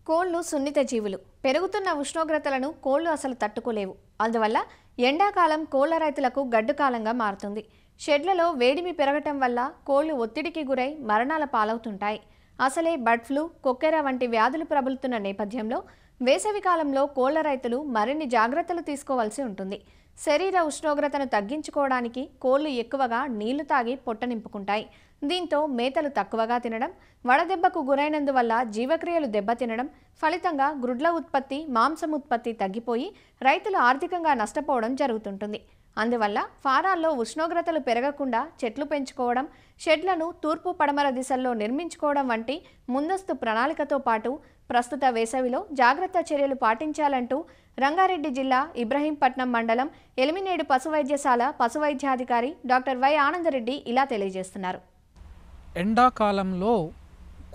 కోళ్లు సున్నిత జీవులు. పెరుగుతున్న ఉష్ణోగ్రతలను కోళ్లు అసలు తట్టుకోలేవు. అందువల్ల ఎండాకాలం కోళ్ల రైతులకు గడ్డు కాలంగా మారుతుంది. షెడ్లలో వేడిమి పెరగటం వల్ల కోళ్లు ఒత్తిడికి గురై మరణాల పాలవుతుంటాయి. అసలే బర్డ్ ఫ్లూ, కొక్కెర వంటి వ్యాధులు ప్రబలుతున్న నేపథ్యంలో వేసవి కాలంలో కోళ్ల రైతులు మరిన్ని జాగ్రత్తలు తీసుకోవాల్సి ఉంటుంది. శరీర ఉష్ణోగ్రతను తగ్గించుకోవడానికి కోళ్లు ఎక్కువగా నీళ్లు తాగి పొట్ట నింపుకుంటాయి. దీంతో మేతలు తక్కువగా తినడం, వడదెబ్బకు గురైనందువల్ల జీవక్రియలు దెబ్బతినడం, ఫలితంగా గ్రుడ్ల ఉత్పత్తి, మాంసం ఉత్పత్తి తగ్గిపోయి రైతులు ఆర్థికంగా నష్టపోవడం జరుగుతుంటుంది. అందువల్ల ఫారాల్లో ఉష్ణోగ్రతలు పెరగకుండా చెట్లు పెంచుకోవడం, షెడ్లను తూర్పు పడమర దిశల్లో నిర్మించుకోవడం వంటి ముందస్తు ప్రణాళికతో పాటు ప్రస్తుత వేసవిలో జాగ్రత్త చర్యలు పాటించాలంటూ రంగారెడ్డి జిల్లా ఇబ్రహీంపట్నం మండలం ఎలిమినేడు పశువైద్యశాల పశువైద్యాధికారి డాక్టర్ వై ఆనందరెడ్డి ఇలా తెలియజేస్తున్నారు. ఎండాకాలంలో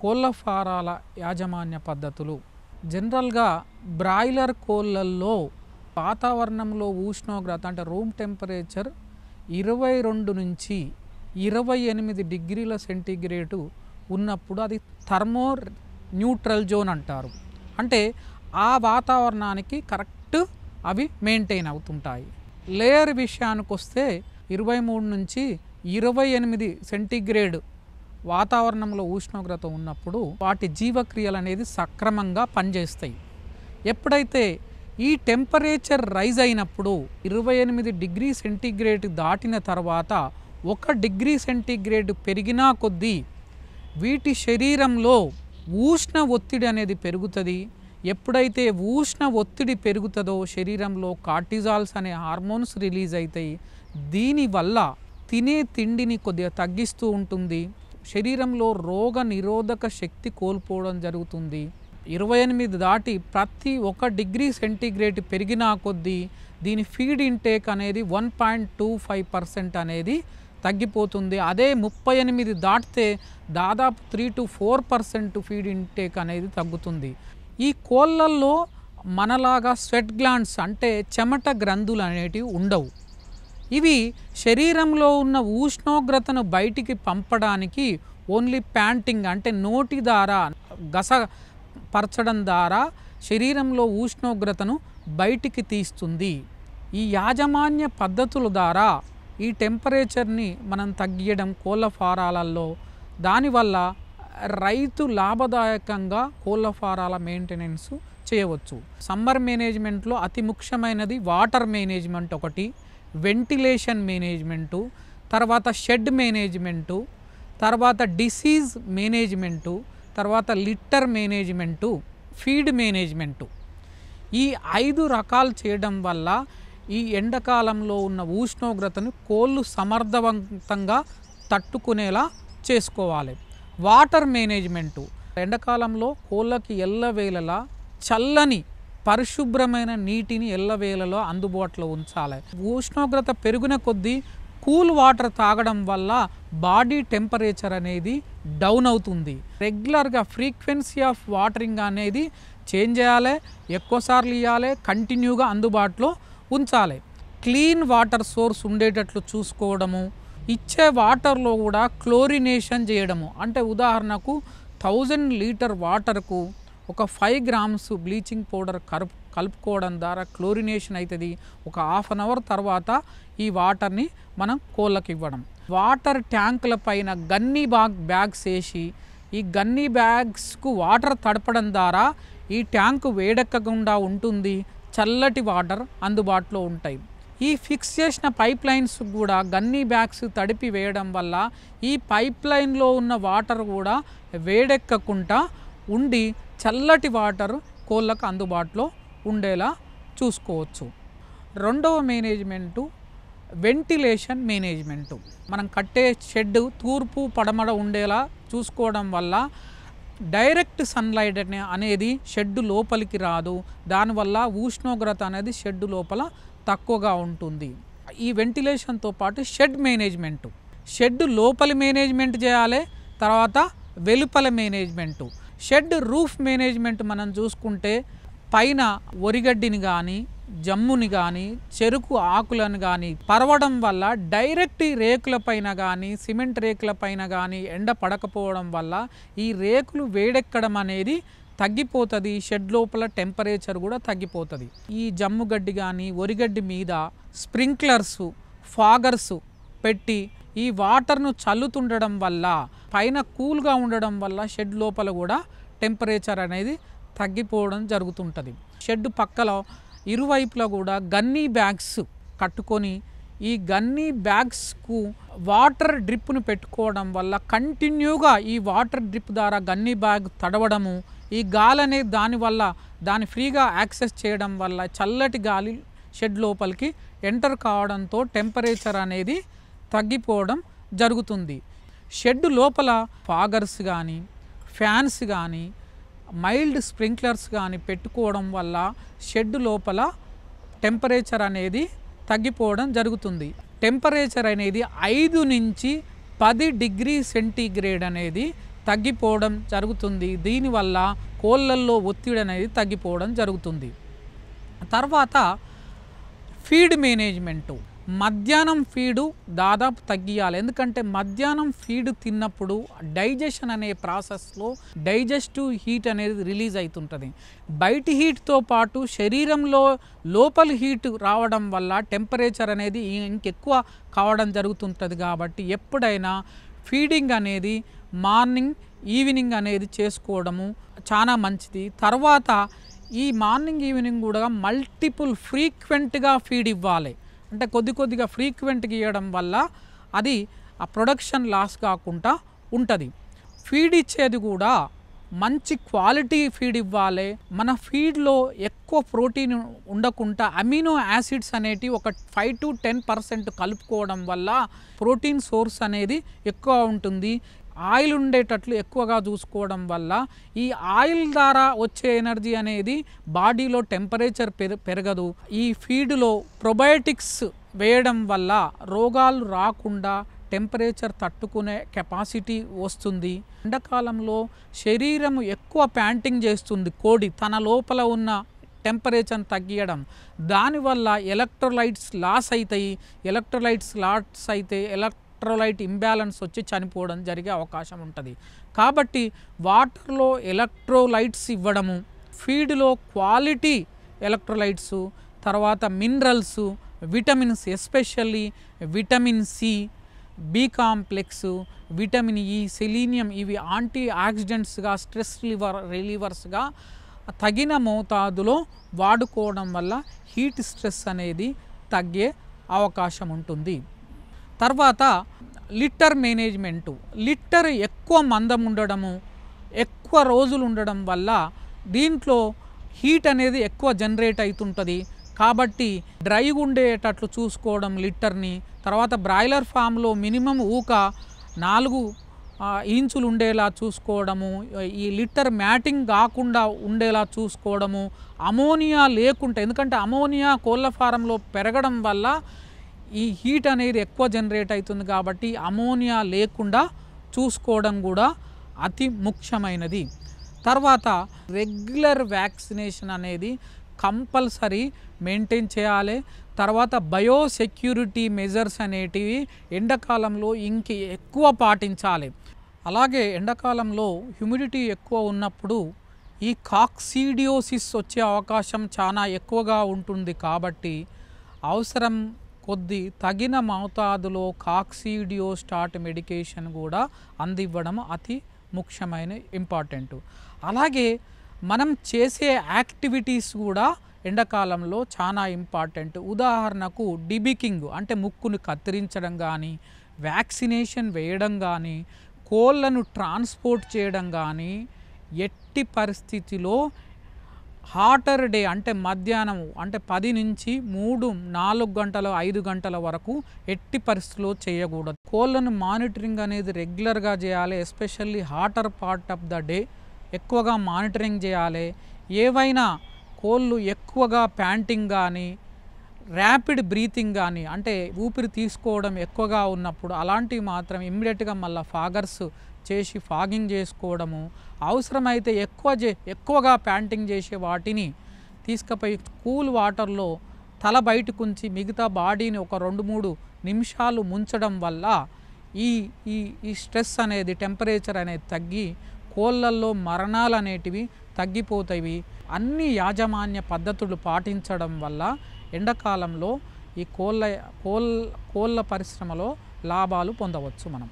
కోళ్ల ఫారాల యాజమాన్య పద్ధతులు జనరల్గా బ్రాయిలర్ కోళ్ళల్లో వాతావరణంలో ఉష్ణోగ్రత అంటే రూమ్ టెంపరేచర్ 22 నుంచి 28 డిగ్రీల సెంటీగ్రేడు ఉన్నప్పుడు అది థర్మో న్యూట్రల్ జోన్ అంటారు. అంటే ఆ వాతావరణానికి కరెక్ట్ అవి మెయింటైన్ అవుతుంటాయి. లేయర్ విషయానికి వస్తే 23 నుంచి 28 సెంటీగ్రేడ్ వాతావరణంలో ఉష్ణోగ్రత ఉన్నప్పుడు వాటి జీవక్రియలు అనేది సక్రమంగా పనిచేస్తాయి. ఎప్పుడైతే ఈ టెంపరేచర్ రైజ్ అయినప్పుడు 28 డిగ్రీ సెంటీగ్రేడ్ దాటిన తర్వాత 1 డిగ్రీ సెంటీగ్రేడ్ పెరిగినా కొద్దీ వీటి శరీరంలో ఉష్ణ ఒత్తిడి అనేది పెరుగుతుంది. ఎప్పుడైతే ఉష్ణ ఒత్తిడి పెరుగుతుందో శరీరంలో కార్టిజాల్స్ అనే హార్మోన్స్ రిలీజ్ అవుతాయి. దీనివల్ల తినే తిండిని కొద్దిగా తగ్గిస్తూ ఉంటుంది. శరీరంలో రోగ నిరోధక శక్తి కోల్పోవడం జరుగుతుంది. 28 దాటి ప్రతి 1 డిగ్రీ సెంటీగ్రేడ్ పెరిగినా కొద్దీ దీని ఫీడ్ ఇంటేక్ అనేది 1.25% అనేది తగ్గిపోతుంది. అదే 38 దాటితే దాదాపు 3 to 4% ఫీడ్ ఇంటేక్ అనేది తగ్గుతుంది. ఈ కోళ్ళల్లో మనలాగా స్వెట్ గ్లాండ్స్ అంటే చెమట గ్రంథులు అనేటివి ఉండవు. ఇవి శరీరంలో ఉన్న ఉష్ణోగ్రతను బయటికి పంపడానికి ఓన్లీ ప్యాంటింగ్ అంటే నోటి ద్వారా గస పరచడం ద్వారా శరీరంలో ఉష్ణోగ్రతను బయటికి తీస్తుంది. ఈ యాజమాన్య పద్ధతుల ద్వారా ఈ టెంపరేచర్ని మనం తగ్గియడం కోళ్ళ ఫారాలలో, దానివల్ల రైతు లాభదాయకంగా కోళ్ళ ఫారాల మెయింటెనెన్స్ చేయవచ్చు. సమ్మర్ మేనేజ్మెంట్లో అతి ముఖ్యమైనది వాటర్ మేనేజ్మెంట్ ఒకటి, వెంటిలేషన్ మేనేజ్మెంటు, తర్వాత షెడ్ మేనేజ్మెంటు, తర్వాత డిసీజ్ మేనేజ్మెంటు, తర్వాత లిట్టర్ మేనేజ్మెంటు, ఫీడ్ మేనేజ్మెంటు. ఈ 5 రకాలు చేయడం వల్ల ఈ ఎండాకాలంలో ఉన్న ఉష్ణోగ్రతను కోళ్ళు సమర్థవంతంగా తట్టుకునేలా చేసుకోవాలి. వాటర్ మేనేజ్మెంటు ఎండాకాలంలో కోళ్ళకి ఎల్లవేళలా చల్లని పరిశుభ్రమైన నీటిని ఎల్లవేళలో అందుబాటులో ఉంచాలి. ఉష్ణోగ్రత పెరిగిన కొద్దీ కూల్ వాటర్ తాగడం వల్ల బాడీ టెంపరేచర్ అనేది డౌన్ అవుతుంది. రెగ్యులర్గా ఫ్రీక్వెన్సీ ఆఫ్ వాటరింగ్ అనేది చేంజ్ చేయాలి, ఎక్కువసార్లు ఇవ్వాలి, కంటిన్యూగా అందుబాటులో ఉంచాలి. క్లీన్ వాటర్ సోర్స్ ఉండేటట్లు చూసుకోవడము, ఇచ్చే వాటర్లో కూడా క్లోరినేషన్ చేయడము. అంటే ఉదాహరణకు 1000 లీటర్ వాటర్కు ఒక 5 grams బ్లీచింగ్ పౌడర్ కలుపుకోవడం ద్వారా క్లోరినేషన్ అవుతుంది. ఒక ½ an hour తర్వాత ఈ వాటర్ని మనం కోళ్ళకి ఇవ్వడం. వాటర్ ట్యాంకుల పైన గన్నీ బ్యాగ్స్ వేసి ఈ గన్నీ బ్యాగ్స్కు వాటర్ తడపడం ద్వారా ఈ ట్యాంకు వేడెక్కకుండా ఉంటుంది. చల్లటి వాటర్ అందుబాటులో ఉంటాయి. ఈ ఫిక్స్ చేసిన పైప్ లైన్స్ కూడా గన్నీ బ్యాగ్స్ తడిపి వేయడం వల్ల ఈ పైప్ లైన్లో ఉన్న వాటర్ కూడా వేడెక్కకుండా ఉండి చల్లటి వాటర్ కోళ్ళకు అందుబాటులో ఉండేలా చూసుకోవచ్చు. రెండవ మేనేజ్మెంటు వెంటిలేషన్ మేనేజ్మెంటు. మనం కట్టే షెడ్ తూర్పు పడమర ఉండేలా చూసుకోవడం వల్ల డైరెక్ట్ సన్లైట్ అనేది షెడ్ లోపలికి రాదు. దానివల్ల ఉష్ణోగ్రత అనేది షెడ్ లోపల తక్కువగా ఉంటుంది. ఈ వెంటిలేషన్తో పాటు షెడ్ మేనేజ్మెంటు, షెడ్ లోపలి మేనేజ్మెంట్ చేయాలి, తర్వాత వెలుపల మేనేజ్మెంటు. షెడ్ రూఫ్ మేనేజ్మెంట్ మనం చూసుకుంటే పైన ఒరిగడ్డిని కానీ, జమ్ముని కానీ, చెరుకు ఆకులను కానీ పరవడం వల్ల డైరెక్ట్ ఈ రేకుల పైన కానీ, సిమెంట్ రేకుల పైన కానీ ఎండ పడకపోవడం వల్ల ఈ రేకులు వేడెక్కడం అనేది తగ్గిపోతుంది, షెడ్ లోపల టెంపరేచర్ కూడా తగ్గిపోతుంది. ఈ జమ్ముగడ్డి కానీ వరిగడ్డి మీద స్ప్రింక్లర్స్ ఫాగర్స్ పెట్టి ఈ వాటర్ను చల్లుతుండడం వల్ల పైన కూల్గా ఉండడం వల్ల షెడ్ లోపల కూడా టెంపరేచర్ అనేది తగ్గిపోవడం జరుగుతుంటుంది. షెడ్ పక్కల ఇరువైపులా కూడా గన్నీ బ్యాగ్స్ కట్టుకొని ఈ గన్నీ బ్యాగ్స్కు వాటర్ డ్రిప్ను పెట్టుకోవడం వల్ల కంటిన్యూగా ఈ వాటర్ డ్రిప్ ద్వారా గన్నీ బ్యాగ్ తడవడము, ఈ గాలి అనేది దాని ఫ్రీగా యాక్సెస్ చేయడం వల్ల చల్లటి గాలి షెడ్ లోపలికి ఎంటర్ కావడంతో టెంపరేచర్ అనేది తగ్గిపోవడం జరుగుతుంది. షెడ్ లోపల ఫాగర్స్ కానీ ఫ్యాన్స్ కానీ మైల్డ్ స్ప్రింక్లర్స్ కానీ పెట్టుకోవడం వల్ల షెడ్ లోపల టెంపరేచర్ అనేది తగ్గిపోవడం జరుగుతుంది. టెంపరేచర్ అనేది 5 నుంచి 10 డిగ్రీ సెంటీగ్రేడ్ అనేది తగ్గిపోవడం జరుగుతుంది. దీనివల్ల కోళ్ళల్లో ఒత్తిడి అనేది తగ్గిపోవడం జరుగుతుంది. తర్వాత ఫీడ్ మేనేజ్మెంటు, మధ్యాహ్నం ఫీడు దాదాపు తగ్గియాలి. ఎందుకంటే మధ్యాహ్నం ఫీడ్ తిన్నప్పుడు డైజెషన్ అనే ప్రాసెస్లో డైజెస్టివ్ హీట్ అనేది రిలీజ్ అవుతుంటుంది. బయటి హీట్తో పాటు శరీరంలో లోపల హీట్ రావడం వల్ల టెంపరేచర్ అనేది ఇంకెక్కువ కావడం జరుగుతుంటుంది. కాబట్టి ఎప్పుడైనా ఫీడింగ్ అనేది మార్నింగ్ ఈవినింగ్ అనేది చేసుకోవడము చాలా మంచిది. తర్వాత ఈ మార్నింగ్ ఈవినింగ్ కూడా మల్టిపుల్ ఫ్రీక్వెంట్గా ఫీడ్ ఇవ్వాలి. అంటే కొద్దిగా ఫ్రీక్వెంట్గా ఇవ్వడం వల్ల అది ఆ ప్రొడక్షన్ లాస్ కాకుండా ఉంటుంది. ఫీడ్ ఇచ్చేది కూడా మంచి క్వాలిటీ ఫీడ్ ఇవ్వాలి. మన ఫీడ్లో ఎక్కువ ప్రోటీన్ ఉండకుండా అమినో యాసిడ్స్ అనేటివి ఒక 5 to 10% కలుపుకోవడం వల్ల ప్రోటీన్ సోర్స్ అనేది ఎక్కువ ఉంటుంది. ఆయిల్ ఉండేటట్లు ఎక్కువగా చూసుకోవడం వల్ల ఈ ఆయిల్ ద్వారా వచ్చే ఎనర్జీ అనేది బాడీలో టెంపరేచర్ పెరగదు. ఈ ఫీడ్లో ప్రొబయోటిక్స్ వేయడం వల్ల రోగాలు రాకుండా టెంపరేచర్ తట్టుకునే కెపాసిటీ వస్తుంది. ఎండాకాలంలో శరీరం ఎక్కువ ప్యాంటింగ్ చేస్తుంది కోడి తన లోపల ఉన్న టెంపరేచర్ తగ్గియడం. దానివల్ల ఎలక్ట్రోలైట్స్ లాస్ అవుతాయి. ఎలక్ట్రోలైట్స్ లాస్ అయితే ఎలక్ట్రోలైట్ ఇంబ్యాలెన్స్ వచ్చి చనిపోవడం జరిగే అవకాశం ఉంటుంది. కాబట్టి వాటర్లో ఎలక్ట్రోలైట్స్ ఇవ్వడము, ఫీడ్లో క్వాలిటీ ఎలక్ట్రోలైట్స్, తర్వాత minerals, vitamins, especially vitamin C, B complex, vitamin E, selenium, ఇవి యాంటీ ఆక్సిడెంట్స్గా స్ట్రెస్ రిలీవర్స్గా తగిన మోతాదులో వాడుకోవడం వల్ల హీట్ స్ట్రెస్ అనేది తగ్గే అవకాశం ఉంటుంది. తర్వాత లిట్టర్ మేనేజ్మెంటు, లిట్టర్ ఎక్కువ మందం ఉండడము, ఎక్కువ రోజులు ఉండడం వల్ల దీంట్లో హీట్ అనేది ఎక్కువ జనరేట్ అవుతుంటుంది. కాబట్టి డ్రైగా ఉండేటట్లు చూసుకోవడం లిట్టర్ని. తర్వాత బ్రాయిలర్ ఫామ్లో మినిమం 4 ఇంచులు ఉండేలా చూసుకోవడము, ఈ లిట్టర్ మ్యాటింగ్ కాకుండా ఉండేలా చూసుకోవడము, అమోనియా లేకుండా, ఎందుకంటే అమోనియా కోళ్ళ ఫారంలో పెరగడం వల్ల ఈ హీట్ అనేది ఎక్కువ జనరేట్ అవుతుంది. కాబట్టి అమోనియా లేకుండా చూసుకోవడం కూడా అతి ముఖ్యమైనది. తర్వాత రెగ్యులర్ వ్యాక్సినేషన్ అనేది కంపల్సరీ మెయింటైన్ చేయాలి. తర్వాత బయోసెక్యూరిటీ మెజర్స్ అనేటివి ఎండాకాలంలో ఎక్కువ పాటించాలి. అలాగే ఎండాకాలంలో హ్యూమిడిటీ ఎక్కువ ఉన్నప్పుడు ఈ కాక్సీడియోసిస్ వచ్చే అవకాశం చాలా ఎక్కువగా ఉంటుంది. కాబట్టి అవసరం కొద్ది తగిన మోతాదులో కాక్సీడియోస్టాట్ మెడికేషన్ కూడా అందివ్వడం అతి ముఖ్యమైన ఇంపార్టెంట్. అలాగే మనం చేసే యాక్టివిటీస్ కూడా ఎండాకాలంలో చాలా ఇంపార్టెంట్. ఉదాహరణకు డిబికింగ్ అంటే ముక్కును కత్తిరించడం కానీ, వ్యాక్సినేషన్ వేయడం కానీ, కోళ్ళను ట్రాన్స్పోర్ట్ చేయడం కానీ, ఎట్టి పరిస్థితిలో హాటర్ డే అంటే మధ్యాహ్నం అంటే 10 నుంచి 3, 4 గంటలు 5 గంటల వరకు ఎట్టి పరిస్థితిలో చేయకూడదు. కోళ్ళను మానిటరింగ్ అనేది రెగ్యులర్గా చేయాలి. Especially hotter part of the day ఎక్కువగా మానిటరింగ్ చేయాలి. ఏవైనా కోళ్ళు ఎక్కువగా ప్యాంటింగ్ కానీ, ర్యాపిడ్ బ్రీతింగ్ కానీ, అంటే ఊపిరి తీసుకోవడం ఎక్కువగా ఉన్నప్పుడు అలాంటివి మాత్రం ఇమ్మీడియట్గా మళ్ళీ ఫాగర్స్ చేసి ఫాగింగ్ చేసుకోవడము, అవసరమైతే ఎక్కువగా ప్యాంటింగ్ చేసే వాటిని తీసుకుపోయి కూల్ వాటర్లో తల బయటకు ఉంచి మిగతా బాడీని ఒక 2-3 నిమిషాలు ముంచడం వల్ల ఈ స్ట్రెస్ అనేది, టెంపరేచర్ అనేది తగ్గి కోళ్ళల్లో మరణాలు అనేటివి తగ్గిపోతాయి. అన్ని యాజమాన్య పద్ధతులు పాటించడం వల్ల ఎండాకాలంలో ఈ కోళ్ళ పరిశ్రమలో లాభాలు పొందవచ్చు మనం.